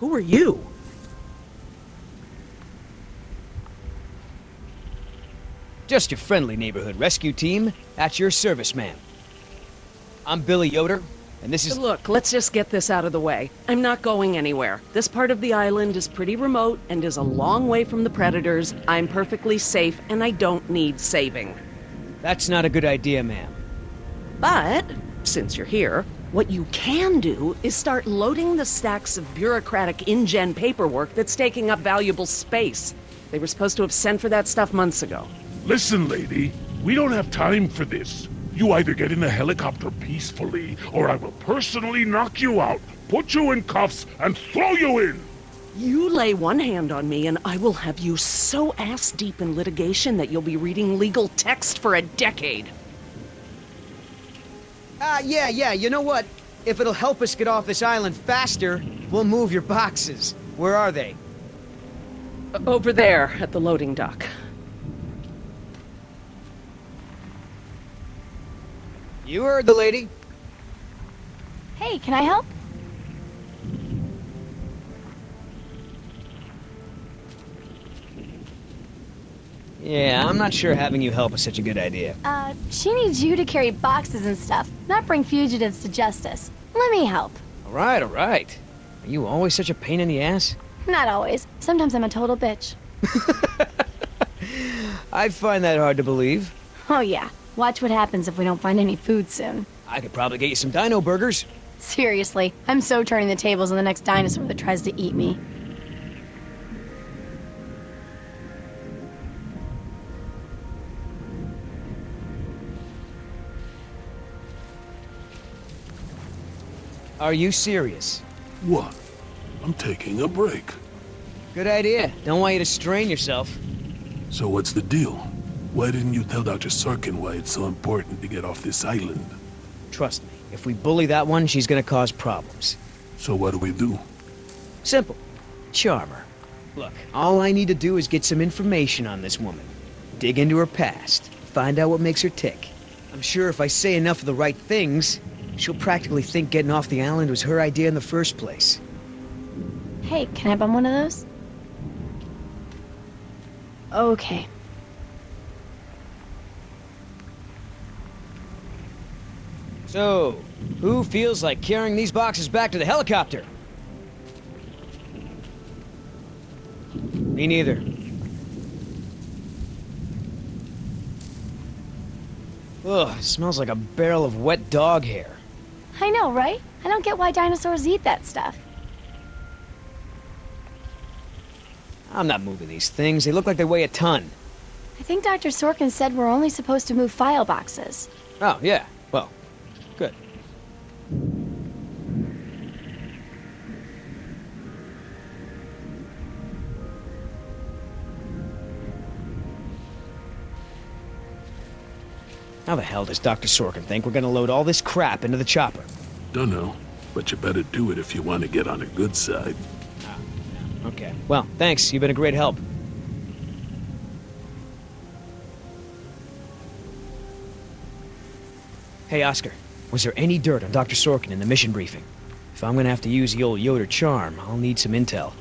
Who are you? Just your friendly neighborhood rescue team. At your service, ma'am. I'm Billy Yoder, and this is... Look, let's just get this out of the way. I'm not going anywhere. This part of the island is pretty remote and is a long way from the predators. I'm perfectly safe, and I don't need saving. That's not a good idea, ma'am. But, since you're here, what you can do is start loading the stacks of bureaucratic InGen paperwork that's taking up valuable space. They were supposed to have sent for that stuff months ago. Listen, lady, we don't have time for this. You either get in the helicopter peacefully, or I will personally knock you out, put you in cuffs, and throw you in! You lay one hand on me and I will have you so ass-deep in litigation that you'll be reading legal text for a decade. Yeah, you know what? If it'll help us get off this island faster, we'll move your boxes. Where are they? Over there, at the loading dock. You heard the lady. Hey, can I help? Yeah, I'm not sure having you help is such a good idea. She needs you to carry boxes and stuff, not bring fugitives to justice. Let me help. All right. Are you always such a pain in the ass? Not always. Sometimes I'm a total bitch. I find that hard to believe. Oh yeah. Watch what happens if we don't find any food soon. I could probably get you some dino burgers. Seriously, I'm so turning the tables on the next dinosaur that tries to eat me. Are you serious? What? I'm taking a break. Good idea. Don't want you to strain yourself. So what's the deal? Why didn't you tell Dr. Sorkin why it's so important to get off this island? Trust me, if we bully that one, she's gonna cause problems. So what do we do? Simple. Charm her. Look, all I need to do is get some information on this woman. Dig into her past. Find out what makes her tick. I'm sure if I say enough of the right things, she'll practically think getting off the island was her idea in the first place. Hey, can I bum one of those? Okay. So, who feels like carrying these boxes back to the helicopter? Me neither. Ugh, it smells like a barrel of wet dog hair. I know, right? I don't get why dinosaurs eat that stuff. I'm not moving these things. They look like they weigh a ton. I think Dr. Sorkin said we're only supposed to move file boxes. Oh, yeah. Well, good. How the hell does Dr. Sorkin think we're gonna load all this crap into the chopper? Dunno, but you better do it if you want to get on the good side. Okay. Well, thanks. You've been a great help. Hey, Oscar. Was there any dirt on Dr. Sorkin in the mission briefing? If I'm gonna have to use the old Yoder charm, I'll need some intel.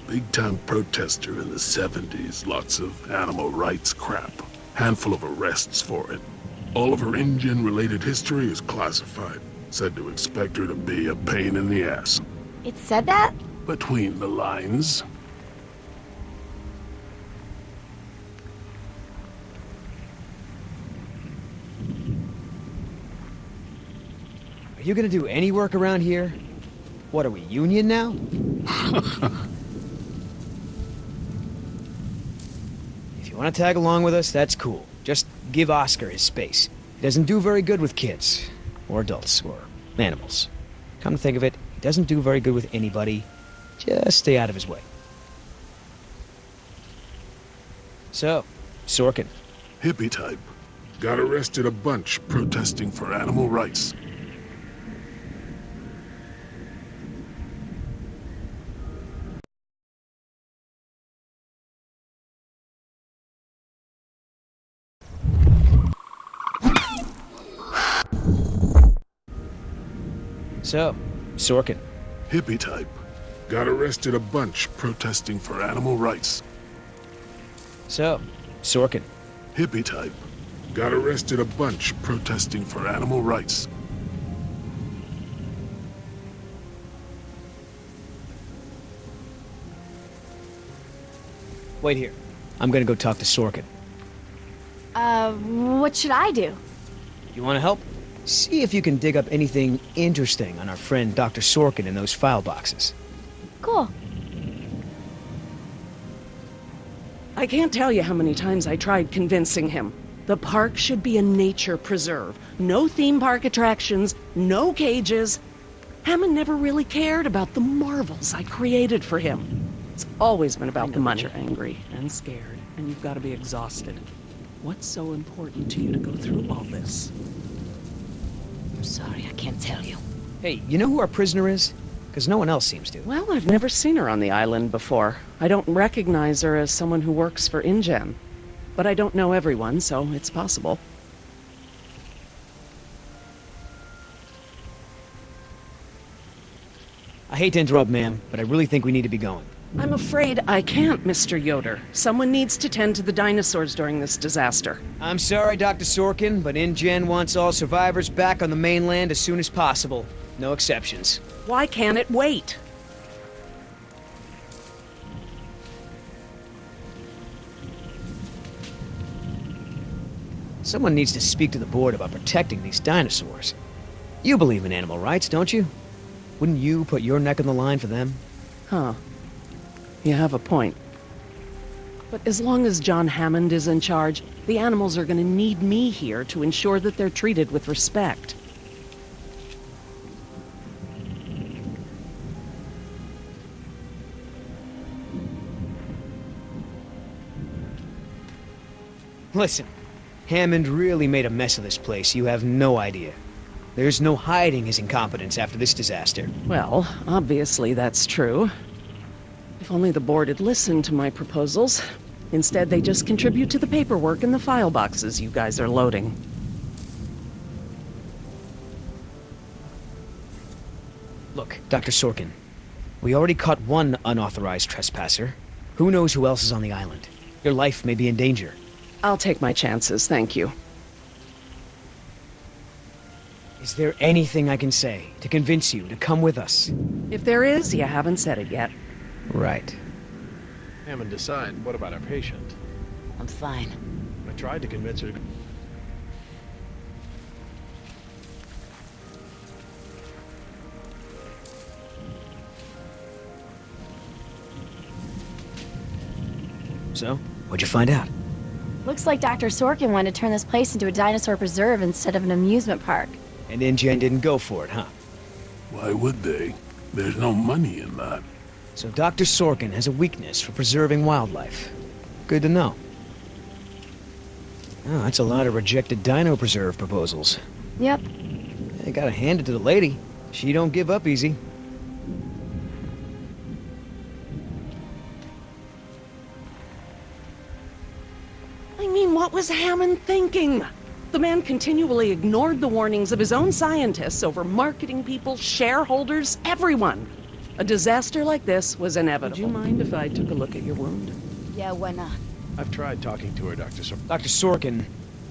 Big-time protester in the 70s. Lots of animal rights crap. Handful of arrests for it. All of her InGen-related history is classified. Said to expect her to be a pain in the ass. It said that? Between the lines. Are you gonna do any work around here? What, are we union now? If you want to tag along with us, that's cool. Just give Oscar his space. He doesn't do very good with kids. Or adults. Or animals. Come to think of it, he doesn't do very good with anybody. Just stay out of his way. So, Sorkin. Hippie type. Got arrested a bunch protesting for animal rights. So, Sorkin. Hippie type. Got arrested a bunch protesting for animal rights. So, Sorkin. Hippie type. Got arrested a bunch protesting for animal rights. Wait here. I'm gonna go talk to Sorkin. What should I do? You wanna help? See if you can dig up anything interesting on our friend Dr. Sorkin in those file boxes. Cool. I can't tell you how many times I tried convincing him. The park should be a nature preserve. No theme park attractions, no cages. Hammond never really cared about the marvels I created for him. It's always been about the money. You're angry and scared, and you've got to be exhausted. What's so important to you to go through all this? I'm sorry, I can't tell you. Hey, you know who our prisoner is? Because no one else seems to. Well, I've never seen her on the island before. I don't recognize her as someone who works for InGen. But I don't know everyone, so it's possible. I hate to interrupt, ma'am, but I really think we need to be going. I'm afraid I can't, Mr. Yoder. Someone needs to tend to the dinosaurs during this disaster. I'm sorry, Dr. Sorkin, but InGen wants all survivors back on the mainland as soon as possible. No exceptions. Why can't it wait? Someone needs to speak to the board about protecting these dinosaurs. You believe in animal rights, don't you? Wouldn't you put your neck on the line for them? Huh. You have a point. But as long as John Hammond is in charge, the animals are going to need me here to ensure that they're treated with respect. Listen, Hammond really made a mess of this place. You have no idea. There's no hiding his incompetence after this disaster. Well, obviously that's true. If only the board had listened to my proposals. Instead, they just contribute to the paperwork in the file boxes you guys are loading. Look, Dr. Sorkin, we already caught one unauthorized trespasser. Who knows who else is on the island? Your life may be in danger. I'll take my chances, thank you. Is there anything I can say to convince you to come with us? If there is, you haven't said it yet. Right. Hammond decide. What about our patient? I'm fine. I tried to convince her to... So, what'd you find out? Looks like Dr. Sorkin wanted to turn this place into a dinosaur preserve instead of an amusement park. And InGen didn't go for it, huh? Why would they? There's no money in that. So Dr. Sorkin has a weakness for preserving wildlife. Good to know. Oh, that's a lot of rejected dino preserve proposals. Yep. I gotta hand it to the lady. She don't give up easy. I mean, what was Hammond thinking? The man continually ignored the warnings of his own scientists over marketing people, shareholders, everyone. A disaster like this was inevitable. Would you mind if I took a look at your wound? Yeah, why not? I've tried talking to her, Dr. Sorkin. Dr. Sorkin,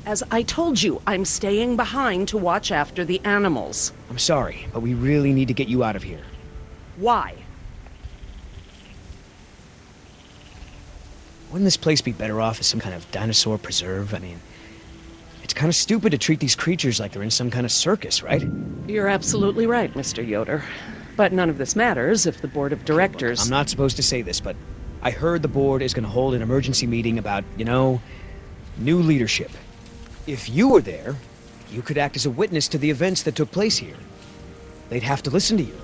As I told you, I'm staying behind to watch after the animals. I'm sorry, but we really need to get you out of here. Why? Wouldn't this place be better off as some kind of dinosaur preserve? I mean, it's kind of stupid to treat these creatures like they're in some kind of circus, right? You're absolutely right, Mr. Yoder. But none of this matters if the board of directors... I'm not supposed to say this, but I heard the board is going to hold an emergency meeting about, you know, new leadership. If you were there, you could act as a witness to the events that took place here. They'd have to listen to you.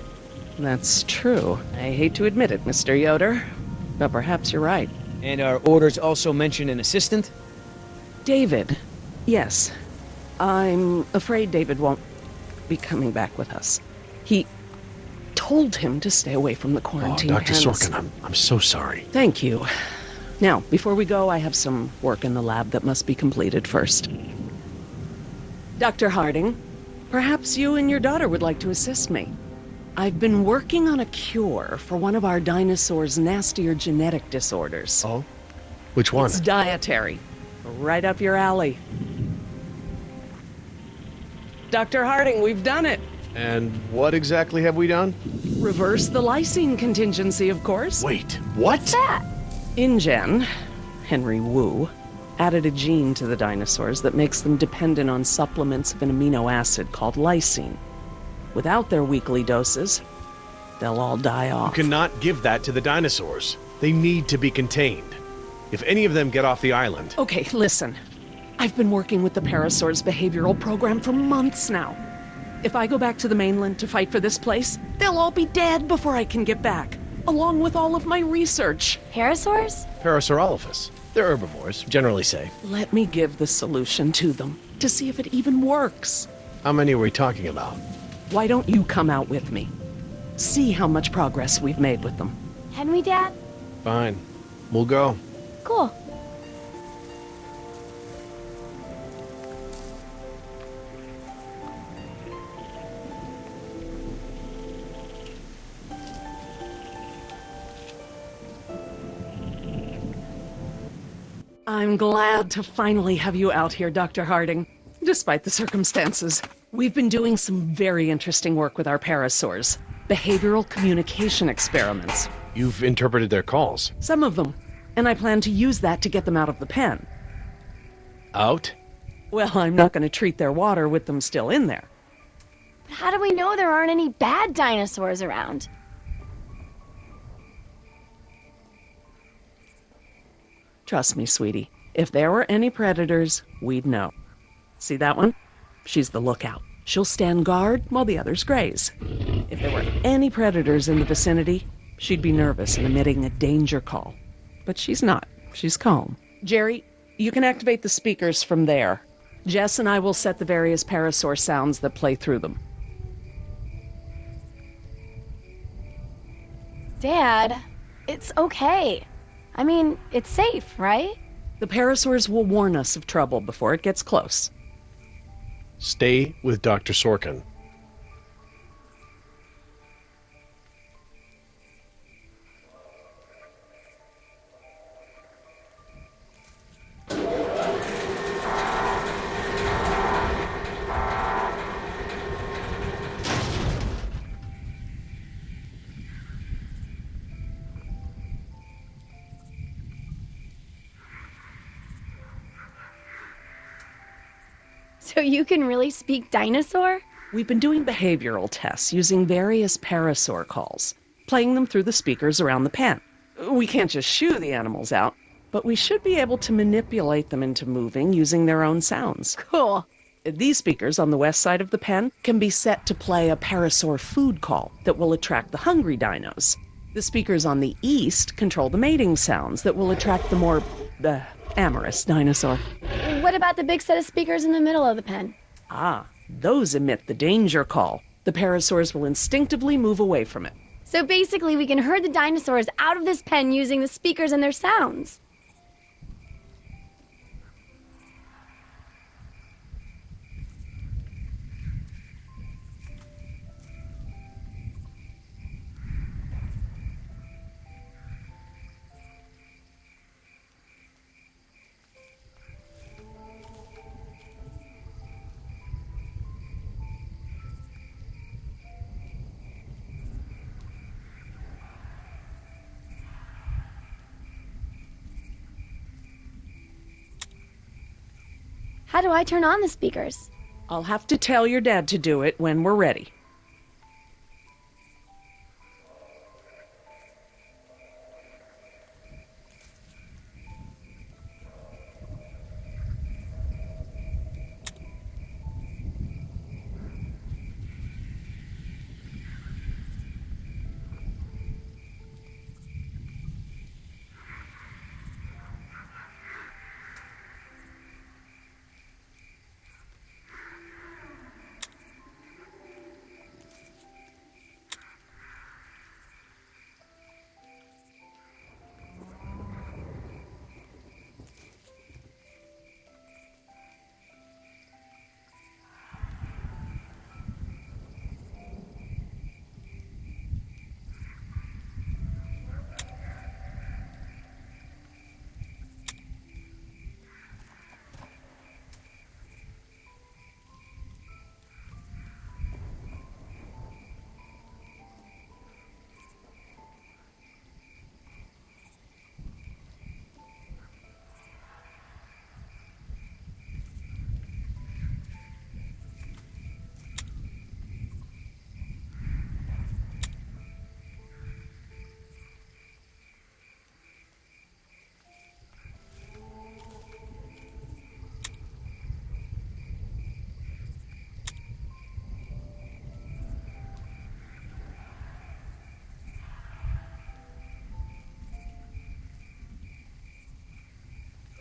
That's true. I hate to admit it, Mr. Yoder, but perhaps you're right. And our orders also mention an assistant? David. Yes. I'm afraid David won't be coming back with us. He told him to stay away from the quarantine Dr. pens. Sorkin, I'm so sorry. Thank you. Now, before we go, I have some work in the lab that must be completed first. Dr. Harding, perhaps you and your daughter would like to assist me. I've been working on a cure for one of our dinosaurs' nastier genetic disorders. Oh? Which one? It's dietary. Right up your alley. Dr. Harding, we've done it. And what exactly have we done? Reverse the lysine contingency, of course. Wait, what? That. InGen, Henry Wu, added a gene to the dinosaurs that makes them dependent on supplements of an amino acid called lysine. Without their weekly doses, they'll all die off. You cannot give that to the dinosaurs. They need to be contained. If any of them get off the island... Okay, listen. I've been working with the Parasaur's behavioral program for months now. If I go back to the mainland to fight for this place, they'll all be dead before I can get back, along with all of my research. Parasaurs? Parasaurolophus. They're herbivores, generally safe. Let me give the solution to them, to see if it even works. How many are we talking about? Why don't you come out with me? See how much progress we've made with them. Can we, Dad? Fine. We'll go. Cool. I'm glad to finally have you out here, Dr. Harding, despite the circumstances. We've been doing some very interesting work with our parasaurs. Behavioral communication experiments. You've interpreted their calls. Some of them. And I plan to use that to get them out of the pen. Out? Well, I'm not going to treat their water with them still in there. But how do we know there aren't any bad dinosaurs around? Trust me, sweetie. If there were any predators, we'd know. See that one? She's the lookout. She'll stand guard while the others graze. If there were any predators in the vicinity, she'd be nervous and emitting a danger call. But she's not. She's calm. Jerry, you can activate the speakers from there. Jess and I will set the various parasaur sounds that play through them. Dad, it's okay. I mean, it's safe, right? The parasaurs will warn us of trouble before it gets close. Stay with Dr. Sorkin. So you can really speak dinosaur? We've been doing behavioral tests using various parasaur calls, playing them through the speakers around the pen. We can't just shoo the animals out, but we should be able to manipulate them into moving using their own sounds. Cool. These speakers on the west side of the pen can be set to play a parasaur food call that will attract the hungry dinos. The speakers on the east control the mating sounds that will attract the more, amorous dinosaur. What about the big set of speakers in the middle of the pen? Ah, those emit the danger call. The parasaurs will instinctively move away from it. So basically we can herd the dinosaurs out of this pen using the speakers and their sounds. How do I turn on the speakers? I'll have to tell your dad to do it when we're ready.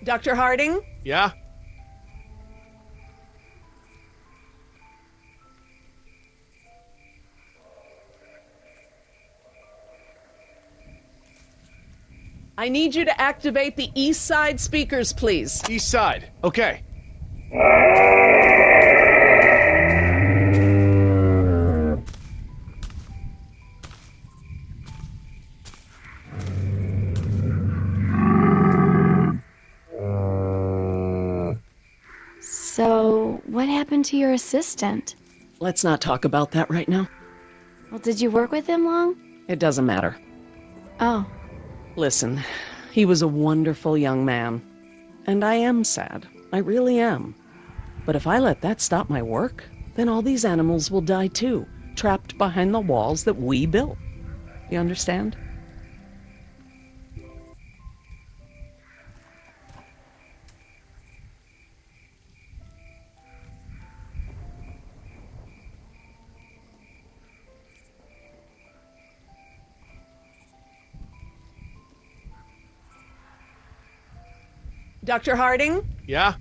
Dr. Harding? Yeah? I need you to activate the east side speakers, please. East side. Okay. So, what happened to your assistant? Let's not talk about that right now. Well, did you work with him long? It doesn't matter. Oh. Listen, he was a wonderful young man. And I am sad. I really am. But if I let that stop my work, then all these animals will die too, trapped behind the walls that we built. You understand? Dr. Harding? Yeah?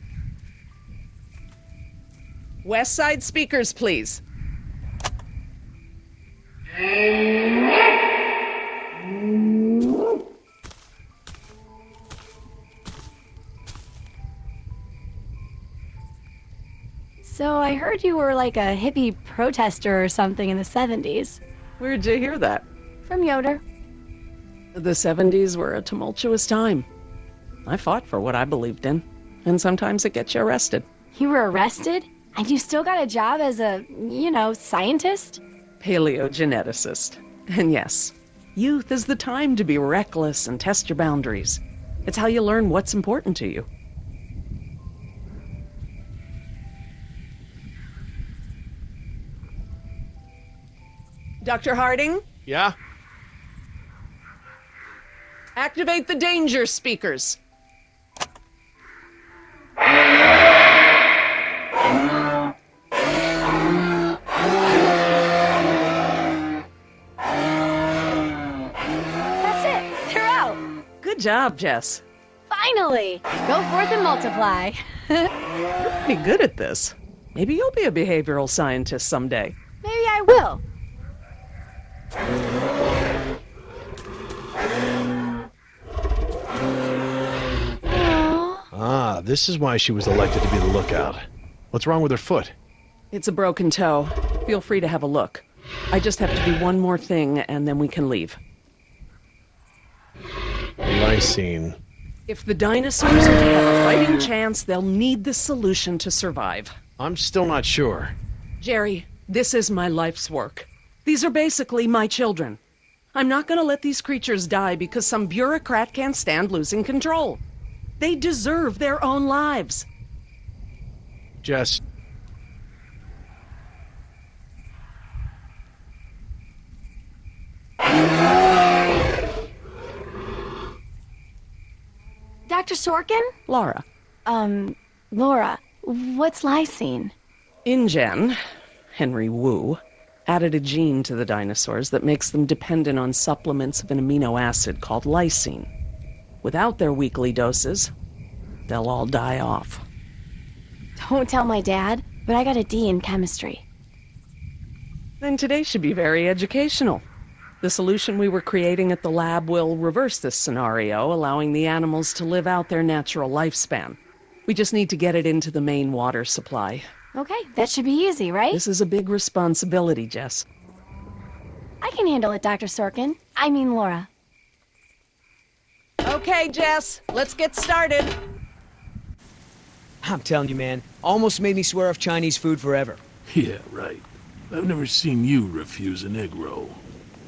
West side speakers, please. So I heard you were like a hippie protester or something in the 70s. Where'd you hear that? From Yoder. The 70s were a tumultuous time. I fought for what I believed in, and sometimes it gets you arrested. You were arrested? And you still got a job as a, scientist? Paleogeneticist. And yes, youth is the time to be reckless and test your boundaries. It's how you learn what's important to you. Dr. Harding? Yeah? Activate the danger speakers. That's it. You're out. Good job, Jess. Finally. Go forth and multiply. You're pretty good at this. Maybe you'll be a behavioral scientist someday. Maybe I will. Ah, this is why she was elected to be the lookout. What's wrong with her foot? It's a broken toe. Feel free to have a look. I just have to do one more thing, and then we can leave. Lysine. If the dinosaurs are to have a fighting chance, they'll need this solution to survive. I'm still not sure. Jerry, this is my life's work. These are basically my children. I'm not going to let these creatures die because some bureaucrat can't stand losing control. They deserve their own lives. Jess. Dr. Sorkin? Laura. Laura, what's lysine? InGen, Henry Wu, added a gene to the dinosaurs that makes them dependent on supplements of an amino acid called lysine. Without their weekly doses, they'll all die off. Don't tell my dad, but I got a D in chemistry. Then today should be very educational. The solution we were creating at the lab will reverse this scenario, allowing the animals to live out their natural lifespan. We just need to get it into the main water supply. Okay, that should be easy, right? This is a big responsibility, Jess. I can handle it, Dr. Sorkin. I mean Laura. Okay, Jess, let's get started. I'm telling you, man, almost made me swear off Chinese food forever. Yeah, right. I've never seen you refuse an egg roll.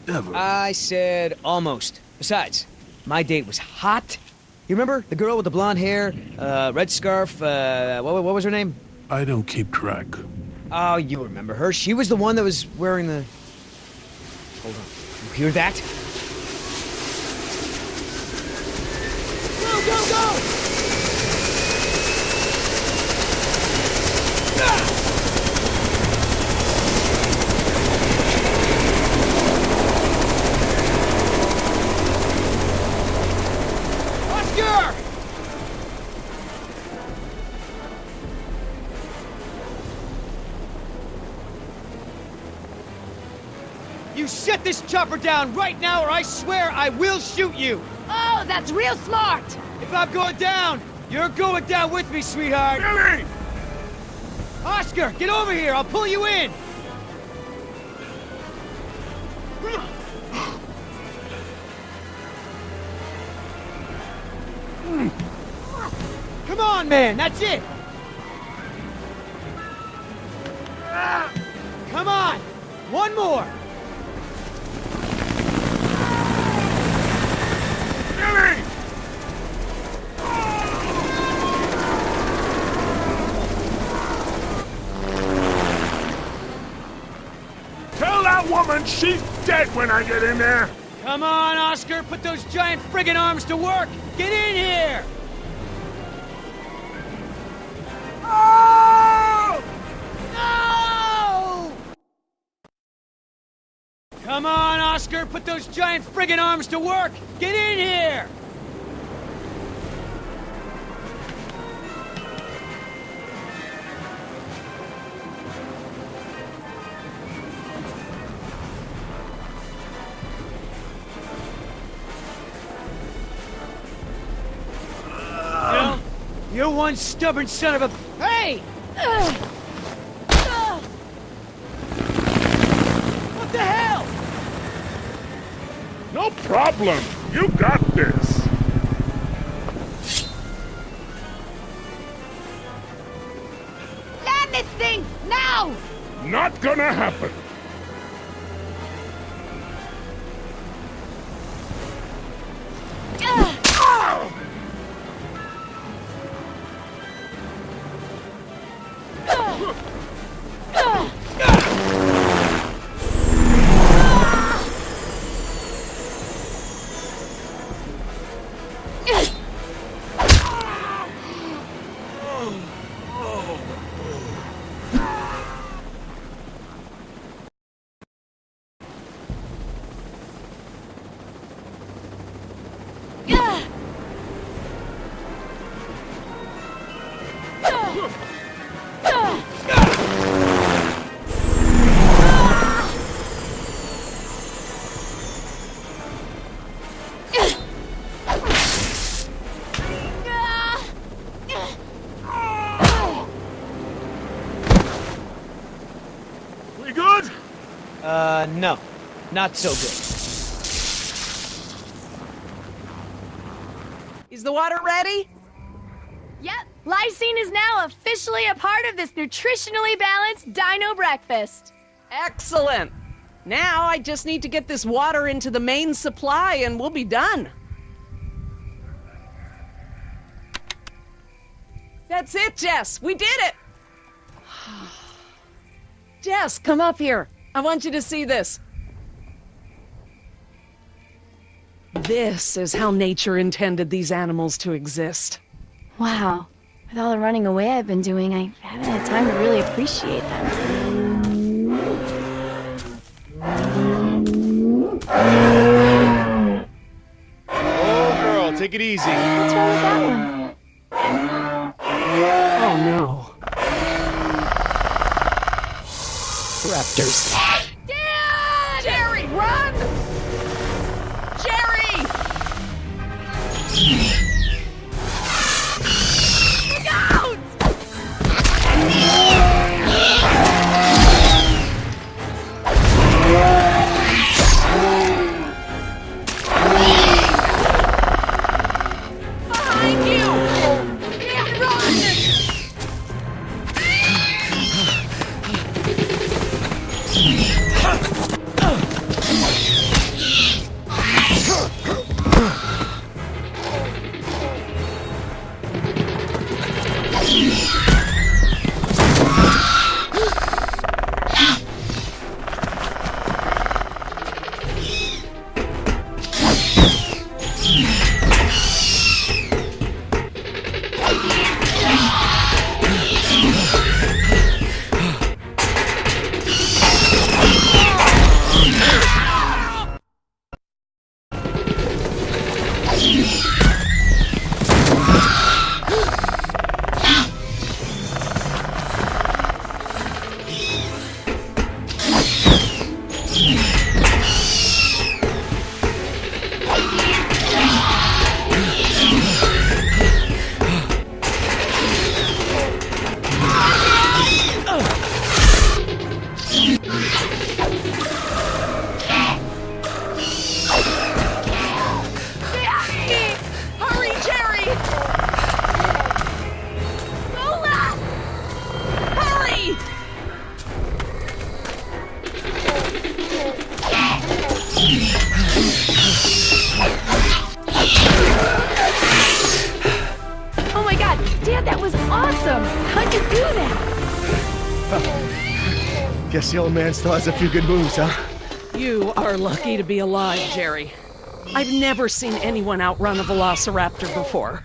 Ever. I said almost. Besides, my date was hot. You remember the girl with the blonde hair, red scarf, what was her name? I don't keep track. Oh, you remember her. She was the one that was wearing the... Hold on. You hear that? Go, go, go! You set this chopper down right now or I swear I will shoot you! Oh, that's real smart! If I'm going down, you're going down with me, sweetheart! Billy! Oscar, get over here! I'll pull you in! Come on, man! That's it! Come on! One more! Billy! Tell that woman she's dead when I get in there! Come on, Oscar! Put those giant friggin' arms to work! Get in here! Oh! No! Come on, Oscar! Put those giant friggin' arms to work! Get in here! You're one stubborn son of a... Hey! What the hell? No problem. You got this. Land this thing, now! Not gonna happen. We good? No. Not so good. Is the water ready? Yep, lysine is now officially a part of this nutritionally balanced dino breakfast. Excellent. Now I just need to get this water into the main supply and we'll be done. That's it, Jess. We did it. Jess, come up here. I want you to see this. This is how nature intended these animals to exist. Wow, with all the running away I've been doing, I haven't had time to really appreciate them. Oh, girl, take it easy. What's wrong with that one? Oh no. Raptors. Dad! Jerry, run! Jerry! Look out! Behind you! Yeah, run! Guess the old man still has a few good moves, huh? You are lucky to be alive, Jerry. I've never seen anyone outrun a velociraptor before.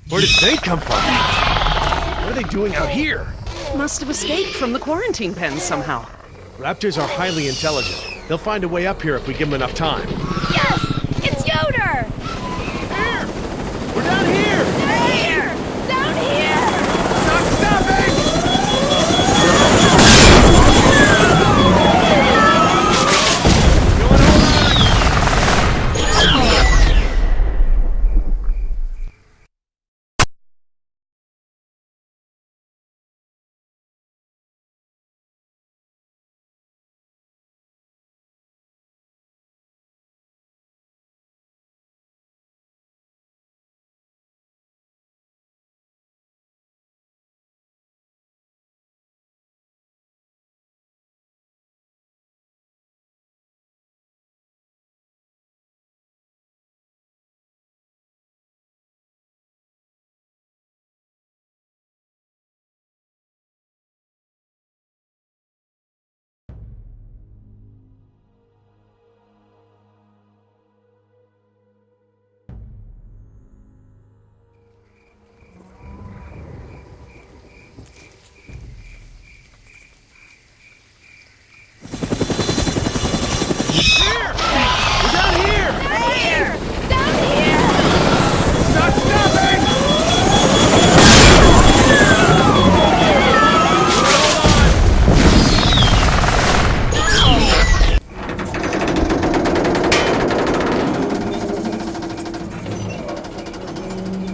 Where did they come from? What are they doing out here? Must have escaped from the quarantine pen somehow. Raptors are highly intelligent. They'll find a way up here if we give them enough time. Yes! It's Yoder! Here! We're down here! Down here! Down here! Not stopping!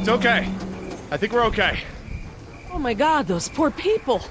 It's okay. I think we're okay. Oh my god, those poor people.